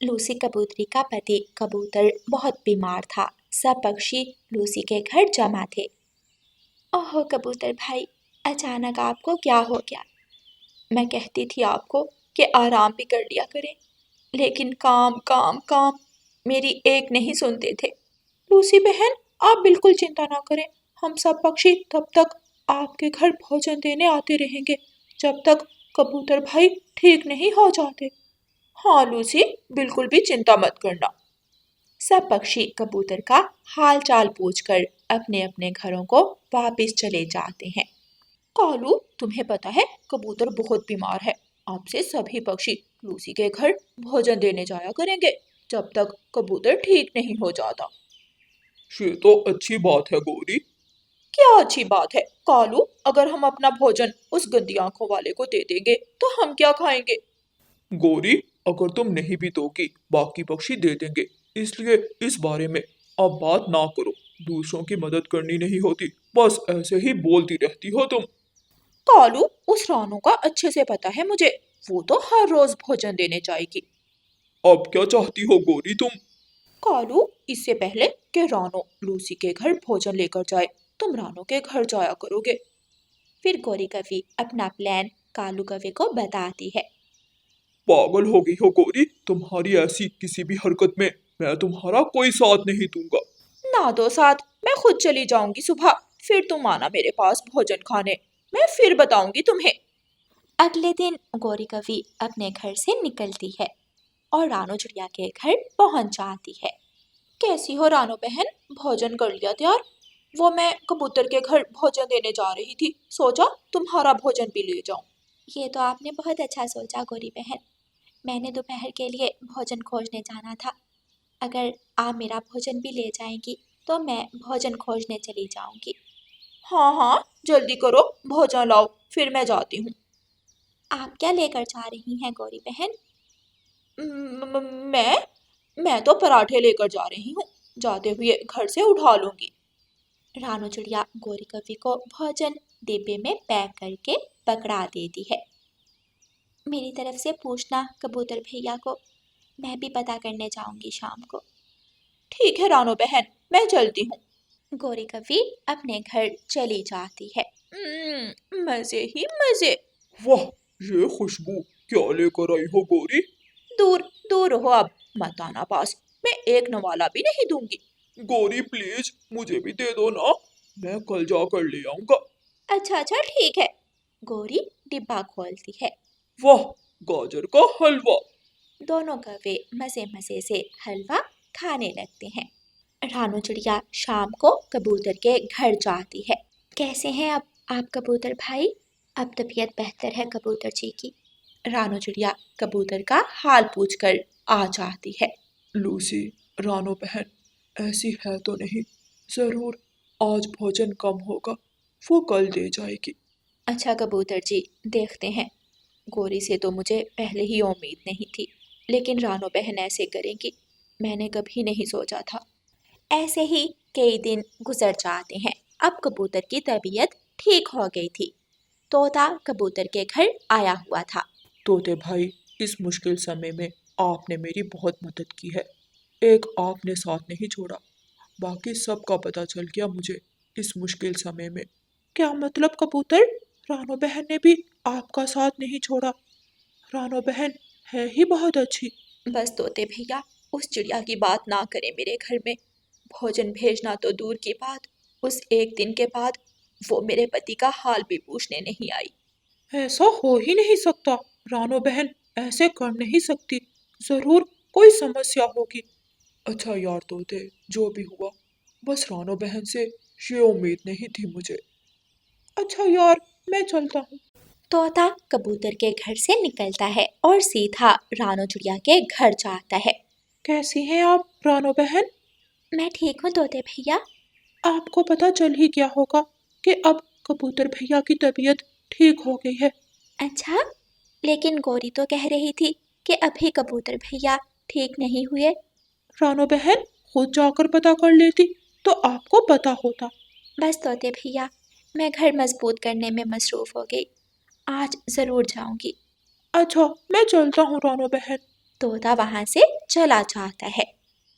Lucy कबूतरी का पति कबूतर बहुत बीमार था। सब पक्षी लूसी के घर जमा थे। ओहो कबूतर भाई, अचानक आपको क्या हो गया? मैं कहती थी आपको कि आराम भी कर लिया करें, लेकिन काम काम काम, मेरी एक नहीं सुनते थे। लूसी बहन, आप बिल्कुल चिंता ना करें। हम सब पक्षी तब तक आपके घर भोजन देने आते रहेंगे जब तक कबूतर भाई ठीक नहीं हो जाते। हाँ लूसी, बिल्कुल भी चिंता मत करना। सब पक्षी कबूतर का हाल चाल पूछकर अपने अपने घरों को वापस चले जाते हैं। कालू, तुम्हें पता है कबूतर बहुत बीमार है। आपसे सभी पक्षी लूसी के घर भोजन देने जाया करेंगे जब तक कबूतर ठीक नहीं हो जाता। ये तो अच्छी बात है गौरी। क्या अच्छी बात है कालू? अगर हम अपना भोजन उस गंदी आंखों वाले को दे देंगे तो हम क्या खाएंगे? गौरी, अगर तुम नहीं भी दोगी बाकी पक्षी दे देंगे, इसलिए इस बारे में अब बात ना करो। दूसरों की मदद करनी नहीं होती, बस ऐसे ही बोलती रहती हो तुम। कालू, उस रानू का अच्छे से पता है मुझे। वो तो हर रोज भोजन देने जाएगी। अब क्या चाहती हो गौरी तुम? कालू, इससे पहले कि रानो लूसी के घर भोजन लेकर जाए, तुम रानो के घर जाया करोगे। फिर गौरी कवि अपना प्लान कालू कवि को बताती है। पागल हो गई हो गौरी, तुम्हारी ऐसी किसी भी हरकत में मैं तुम्हारा कोई साथ नहीं दूंगा। ना दो साथ, मैं खुद चली जाऊंगी सुबह। फिर तुम आना मेरे पास भोजन खाने, मैं फिर बताऊंगी तुम्हें। अगले दिन गौरी कवि अपने घर से निकलती है और रानो चिड़िया के घर पहुंच जाती है। कैसी हो रानो बहन, भोजन कर लिया तैयार? वो मैं कबूतर के घर भोजन देने जा रही थी, सोचा तुम्हारा भोजन भी ले जाऊं। ये तो आपने बहुत अच्छा सोचा गौरी बहन। मैंने दोपहर के लिए भोजन खोजने जाना था। अगर आप मेरा भोजन भी ले जाएंगी तो मैं भोजन खोजने चली जाऊंगी। हाँ हाँ, जल्दी करो, भोजन लाओ, फिर मैं जाती हूँ। आप क्या लेकर जा रही हैं गौरी बहन? म- म- मैं मैं तो पराठे लेकर जा रही हूँ, जाते हुए घर से उठा लूंगी। रानू चिड़िया गौरी कवि को भोजन डिब्बे में पैक करके पकड़ा देती है। मेरी तरफ से पूछना कबूतर भैया को, मैं भी पता करने जाऊंगी शाम को। ठीक है रानो बहन, मैं चलती हूँ। गौरी कवि अपने घर चली जाती है। मजे ही मजे। वाह, ये खुशबू क्या लेकर आई हो गौरी? दूर दूर रहो अब, मत आना पास, मैं एक नवाला भी नहीं दूंगी। गौरी प्लीज मुझे भी दे दो ना, मैं कल जाकर ले आऊंगा। अच्छा अच्छा ठीक है। गौरी डिब्बा खोलती है। वाह, गाजर का हलवा। दोनों कौवे मजे मजे से हलवा खाने लगते हैं। रानू चिड़िया शाम को कबूतर के घर जाती है। कैसे हैं अब आप कबूतर भाई? अब तबीयत बेहतर है कबूतर जी की। रानू चिड़िया कबूतर का हाल पूछकर आ जाती है। लूसी, रानो बहन ऐसी है तो नहीं, जरूर आज भोजन कम होगा, वो कल दे जाएगी। अच्छा कबूतर जी, देखते हैं। गोरी से तो मुझे पहले ही उम्मीद नहीं थी, लेकिन रानो बहन ऐसे करेंगी, मैंने कभी नहीं सोचा था। ऐसे ही कई दिन गुजर जाते हैं। अब कबूतर की तबीयत ठीक हो गई थी। तोता कबूतर के घर आया हुआ था। तोते भाई, इस मुश्किल समय में आपने मेरी बहुत मदद की है। एक आपने साथ नहीं छोड़ा, बाकी सब का पता चल गया मुझे इस मुश्किल समय में। क्या मतलब कबूतर? रानो बहन ने भी आपका साथ नहीं छोड़ा? रानो बहन है ही बहुत अच्छी। बस तोते भैया, उस चिड़िया की बात ना करें मेरे घर में। भोजन भेजना तो दूर की बात, उस एक दिन के बाद वो मेरे पति का हाल भी पूछने नहीं आई। ऐसा हो ही नहीं सकता, रानो बहन ऐसे कर नहीं सकती, जरूर कोई समस्या होगी। अच्छा यार तोते, जो भी हुआ, बस रानो बहन से ये उम्मीद नहीं थी मुझे। अच्छा यार, मैं चलता हूँ। तोता कबूतर के घर से निकलता है और सीधा रानो चिड़िया के घर जाता है। कैसी हैं आप रानो बहन? मैं ठीक हूँ तोते भैया। आपको पता चल ही गया होगा कि अब कबूतर भैया की तबीयत ठीक हो गई है। अच्छा, लेकिन गौरी तो कह रही थी कि अभी कबूतर भैया ठीक नहीं हुए। रानो बहन खुद जाकर पता कर लेती तो आपको पता होता। बस तोते भैया, मैं घर मजबूत करने में मसरूफ हो गई। आज जरूर जाऊंगी। अच्छा, मैं चलता हूँ रानो बहन। तोता वहां से चला जाता है।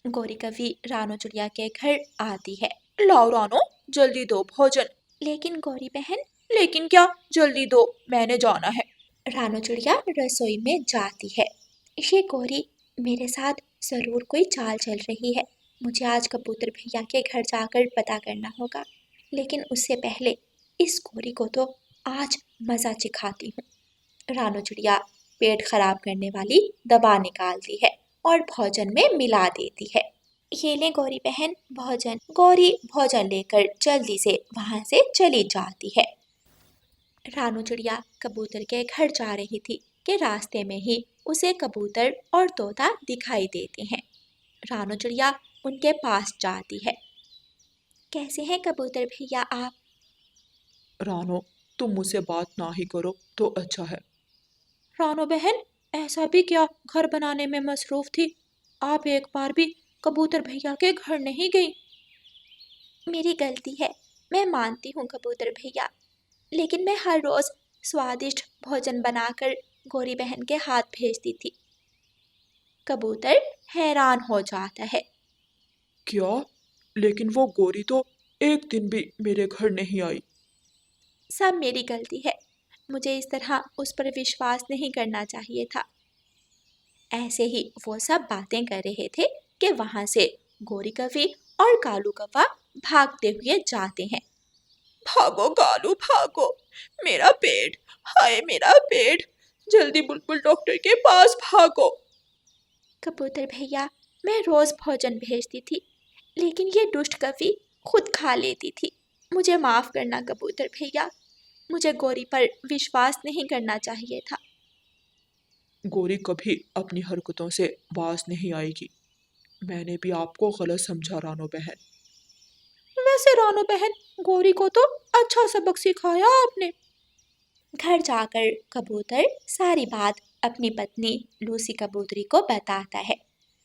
गौरी कवि रानो चिड़िया के घर आती है। लाओ रानो, जल्दी दो भोजन। लेकिन गौरी बहन, लेकिन क्या, जल्दी दो, मैंने जाना है। रानो चिड़िया रसोई में जाती है। ये गौरी, मेरे साथ जरूर कोई चाल चल रही है। मुझे आज कबूतर भैया के घर जाकर पता करना होगा। लेकिन उससे पहले इस गौरी को तो आज मजा चिखाती हूँ। रानो चिड़िया पेट खराब करने वाली दवा निकालती है और भोजन में मिला देती है। ये ले गौरी बहन भोजन। गौरी भोजन लेकर जल्दी से वहां से चली जाती है। रानो चिड़िया कबूतर के घर जा रही थी कि रास्ते में ही उसे कबूतर और तोता दिखाई देते हैं। रानो चिड़िया उनके पास जाती है। कैसे हैं कबूतर भैया आप? रानो, तुम मुझसे बात ना ही करो तो अच्छा है। रानो बहन, ऐसा भी क्या, घर बनाने में मसरूफ थी, आप एक बार भी कबूतर भैया के घर नहीं गई। मेरी गलती है, मैं मानती हूँ कबूतर भैया, लेकिन मैं हर रोज स्वादिष्ट भोजन बनाकर गौरी बहन के हाथ भेजती थी। कबूतर हैरान हो जाता है। क्या? लेकिन वो गोरी तो एक दिन भी मेरे घर नहीं आई। सब मेरी गलती है, मुझे इस तरह उस पर विश्वास नहीं करना चाहिए था। ऐसे ही वो सब बातें कर रहे थे कि वहां से गौरी कवि और कालू कौवा भागते हुए जाते हैं। भागो कालू भागो, मेरा पेट, हाय मेरा पेट, जल्दी बुलबुल डॉक्टर के पास भागो। कबूतर भैया, मैं रोज भोजन भेजती थी, लेकिन ये दुष्ट कवि खुद खा लेती थी। मुझे माफ करना कबूतर भैया, मुझे गौरी पर विश्वास नहीं करना चाहिए था। गोरी कभी अपनी हरकतों से बाज नहीं आएगी। मैंने भी आपको गलत समझा रानो बहन। वैसे रानो बहन, गौरी को तो अच्छा सबक सिखाया आपने। घर जाकर कबूतर सारी बात अपनी पत्नी लूसी कबूतरी को बताता है।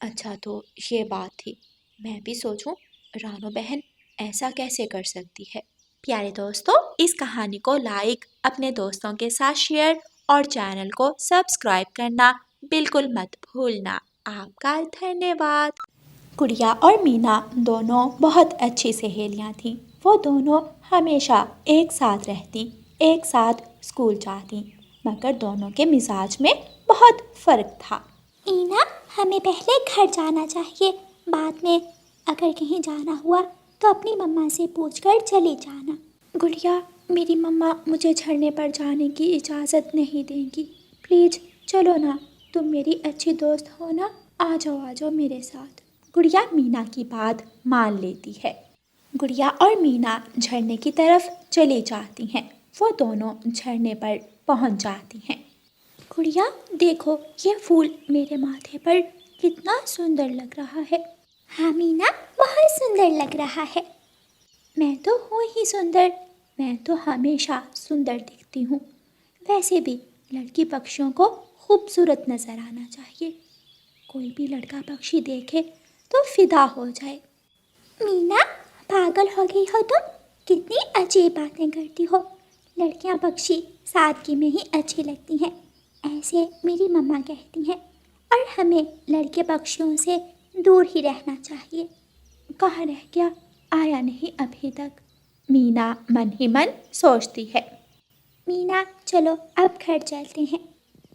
अच्छा तो ये बात थी, मैं भी सोचूं रानो बहन ऐसा कैसे कर सकती है। प्यारे दोस्तों, इस कहानी को लाइक, अपने दोस्तों के साथ शेयर और चैनल को सब्सक्राइब करना बिल्कुल मत भूलना। आपका धन्यवाद। गुड़िया और मीना दोनों बहुत अच्छी सहेलियां थीं। वो दोनों हमेशा एक साथ रहती, एक साथ स्कूल जाती, मगर दोनों के मिजाज में बहुत फर्क था। ईना, हमें पहले घर जाना चाहिए, बाद में अगर कहीं जाना हुआ तो अपनी मम्मा से पूछकर चली जाना। गुड़िया, मेरी मम्मा मुझे झरने पर जाने की इजाज़त नहीं देंगी। प्लीज़ चलो ना, तुम मेरी अच्छी दोस्त हो ना, आ जाओ मेरे साथ। गुड़िया मीना की बात मान लेती है। गुड़िया और मीना झरने की तरफ चली जाती हैं। वो दोनों झरने पर पहुंच जाती हैं। गुड़िया देखो, ये फूल मेरे माथे पर कितना सुंदर लग रहा है। हाँ मीना, बहुत सुंदर लग रहा है। मैं तो हूँ ही सुंदर, मैं तो हमेशा सुंदर दिखती हूँ। वैसे भी लड़की पक्षियों को खूबसूरत नज़र आना चाहिए। कोई भी लड़का पक्षी देखे तो फिदा हो जाए। मीना, पागल हो गई हो तुम? कितनी अजीब बातें करती हो। लड़कियां पक्षी सादगी में ही अच्छी लगती हैं, ऐसे मेरी मम्मा कहती हैं, और हमें लड़के पक्षियों से दूर ही रहना चाहिए। कहाँ रह गया, आया नहीं अभी तक। मीना मन ही मन सोचती है। मीना चलो अब घर चलते हैं।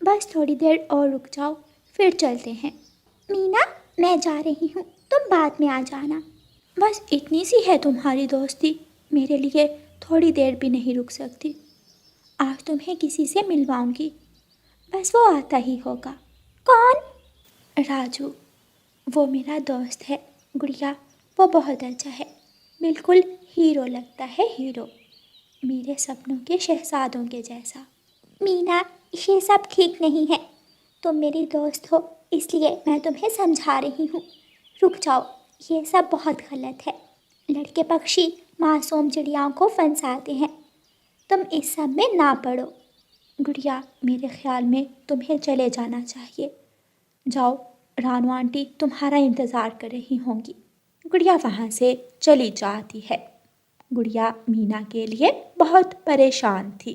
बस थोड़ी देर और रुक जाओ, फिर चलते हैं। मीना, मैं जा रही हूँ, तुम बाद में आ जाना। बस इतनी सी है तुम्हारी दोस्ती, मेरे लिए थोड़ी देर भी नहीं रुक सकती। आज तुम्हें किसी से मिलवाऊंगी, बस वो आता ही होगा। कौन? राजू, वो मेरा दोस्त है। गुड़िया, वो बहुत अच्छा है, बिल्कुल हीरो लगता है, हीरो, मेरे सपनों के शहजादों के जैसा। मीना, ये सब ठीक नहीं है। तुम मेरी दोस्त हो, इसलिए मैं तुम्हें समझा रही हूँ। रुक जाओ, ये सब बहुत गलत है। लड़के पक्षी मासूम चिड़ियाओं को फंसाते हैं, तुम इस सब में ना पड़ो। गुड़िया, मेरे ख्याल में तुम्हें चले जाना चाहिए। जाओ, रानू आंटी तुम्हारा इंतज़ार कर रही होंगी। गुड़िया वहाँ से चली जाती है। गुड़िया मीना के लिए बहुत परेशान थी।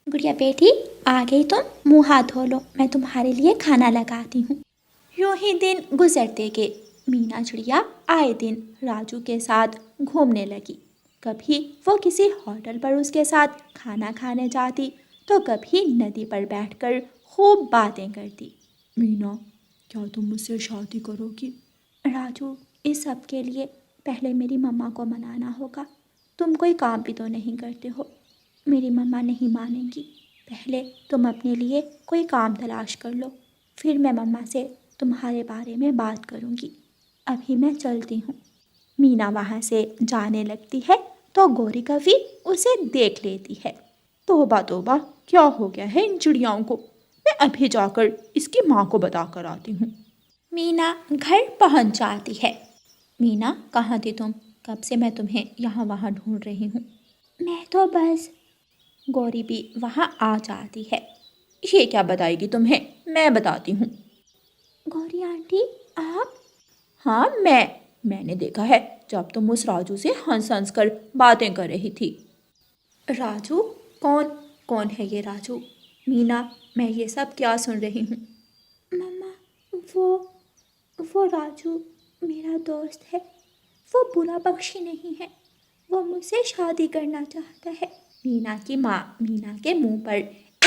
गुड़िया बेटी, आ गई तुम? मुँह हाथ धो लो, मैं तुम्हारे लिए खाना लगाती हूँ। यूं ही दिन गुजरते गए। मीना चिड़िया आए दिन राजू के साथ घूमने लगी। कभी वो किसी होटल पर उसके साथ खाना खाने जाती तो कभी नदी पर बैठकर खूब बातें करती। मीना, क्या तुम मुझसे शादी करोगी? राजू, इस सब के लिए पहले मेरी मम्मा को मनाना होगा। तुम कोई काम भी तो नहीं करते हो। मेरी मम्मा नहीं मानेंगी। पहले तुम अपने लिए कोई काम तलाश कर लो, फिर मैं मम्मा से तुम्हारे बारे में बात करूँगी। अभी मैं चलती हूँ। मीना वहाँ से जाने लगती है तो गौरी कवि उसे देख लेती है। तौबा तौबा, क्या हो गया है इन चिड़ियाओं को? मैं अभी जाकर इसकी माँ को बता कर आती हूँ। मीना घर पहुँच जाती है। मीना, कहाँ थी तुम? कब से मैं तुम्हें यहाँ वहाँ ढूंढ रही हूँ। मैं तो बस। गौरी भी वहाँ आ जाती है। ये क्या बताएगी तुम्हें? मैं बताती हूँ। गौरी आंटी, आप? हाँ, मैंने देखा है जब तुम उस राजू से हंस हंस कर बातें कर रही थी। राजू? कौन कौन है ये राजू? मीना, मैं ये सब क्या सुन रही हूँ? मम्मा, वो राजू मेरा दोस्त है। वो बुरा पक्षी नहीं है। वो मुझसे शादी करना चाहता है। मीना की माँ मीना के मुंह पर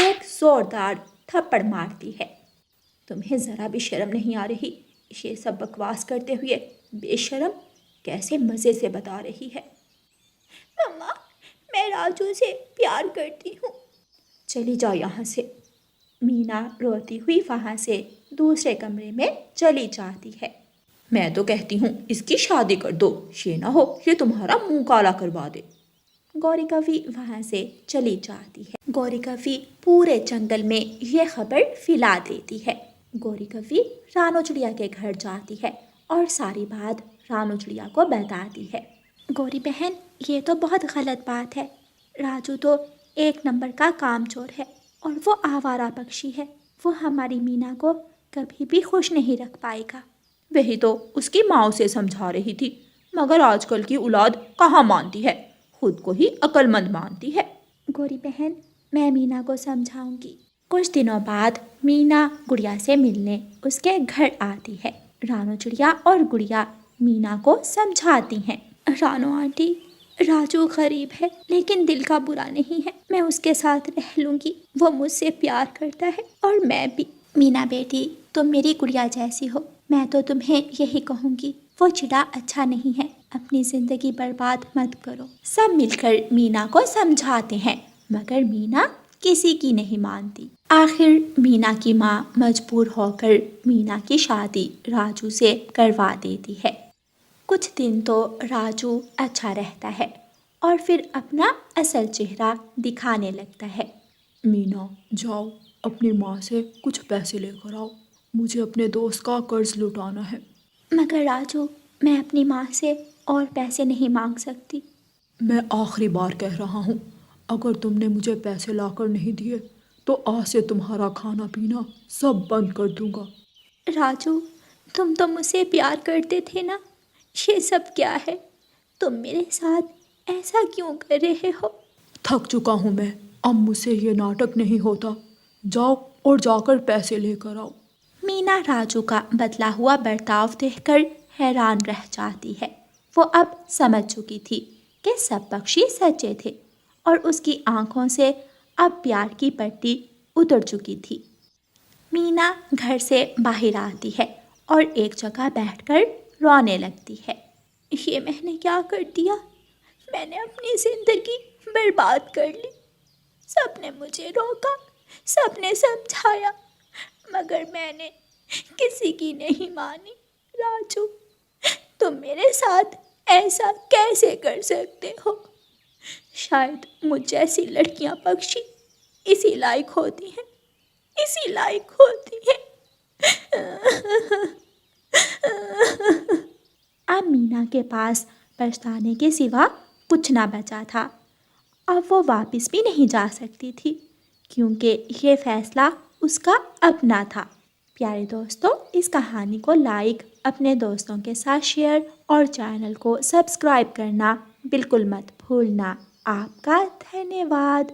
एक जोरदार थप्पड़ मारती है। तुम्हें ज़रा भी शर्म नहीं आ रही? ये सब बकवास करते हुए बेशर्म कैसे मज़े से बता रही है। मम्मा, मैं राजू से प्यार करती हूँ। चली जाओ यहाँ से। मीना रोती हुई वहाँ से दूसरे कमरे में चली जाती है। मैं तो कहती हूँ इसकी शादी कर दो, ये ना हो ये तुम्हारा मुंह काला करवा दे। गौरी कवि वहाँ से चली जाती है। गौरी कवि पूरे जंगल में ये खबर फैला देती है। गौरी कवि रानो चिड़िया के घर जाती है और सारी बात रानो चिड़िया को बताती है। गौरी बहन, ये तो बहुत गलत बात है। राजू तो एक नंबर का कामचोर है और वो आवारा पक्षी है। वो हमारी मीना को कभी भी खुश नहीं रख पाएगा। वही तो उसकी माँ उसे समझा रही थी, मगर आजकल की औलाद कहाँ मानती है, खुद को ही अक्लमंद मानती है। गौरी बहन, मैं मीना को समझाऊंगी। कुछ दिनों बाद मीना गुड़िया से मिलने उसके घर आती है। रानो चिड़िया और गुड़िया मीना को समझाती हैं। रानो आंटी, राजू गरीब है लेकिन दिल का बुरा नहीं है। मैं उसके साथ रह लूंगी। वो मुझसे प्यार करता है और मैं भी। मीना बेटी, तुम मेरी गुड़िया जैसी हो। मैं तो तुम्हें यही कहूँगी, वो चिड़ा अच्छा नहीं है। अपनी ज़िंदगी बर्बाद मत करो। सब मिलकर मीना को समझाते हैं, मगर मीना किसी की नहीं मानती। आखिर मीना की माँ मजबूर होकर मीना की शादी राजू से करवा देती है। कुछ दिन तो राजू अच्छा रहता है और फिर अपना असल चेहरा दिखाने लगता है। मीना, जाओ अपनी माँ से कुछ पैसे लेकर आओ। मुझे अपने दोस्त का कर्ज लौटाना है। मगर राजू, मैं अपनी माँ से और पैसे नहीं मांग सकती। मैं आखिरी बार कह रहा हूँ, अगर तुमने मुझे पैसे लाकर नहीं दिए तो आज से तुम्हारा खाना पीना सब बंद कर दूंगा। राजू, तुम तो मुझसे प्यार करते थे ना। ये सब क्या है? तुम मेरे साथ ऐसा क्यों कर रहे हो? थक चुका हूँ मैं, अब मुझसे ये नाटक नहीं होता। जाओ और जाकर पैसे लेकर आओ। मीना राजू का बदला हुआ बर्ताव देखकर हैरान रह जाती है। वो अब समझ चुकी थी कि सब पक्षी सच्चे थे और उसकी आंखों से अब प्यार की पट्टी उतर चुकी थी। मीना घर से बाहर आती है और एक जगह बैठकर रोने लगती है। ये मैंने क्या कर दिया? मैंने अपनी ज़िंदगी बर्बाद कर ली। सबने मुझे रोका, सबने समझाया, मगर मैंने किसी की नहीं मानी। राजू, तुम मेरे साथ ऐसा कैसे कर सकते हो? शायद मुझ जैसी लड़कियां पक्षी इसी लायक होती हैं, इसी लायक होती हैं। अब मीना के पास पछताने के सिवा कुछ ना बचा था। अब वो वापस भी नहीं जा सकती थी क्योंकि ये फैसला उसका अपना था। प्यारे दोस्तों, इस कहानी को लाइक, अपने दोस्तों के साथ शेयर और चैनल को सब्सक्राइब करना बिल्कुल मत भूलना। आपका धन्यवाद।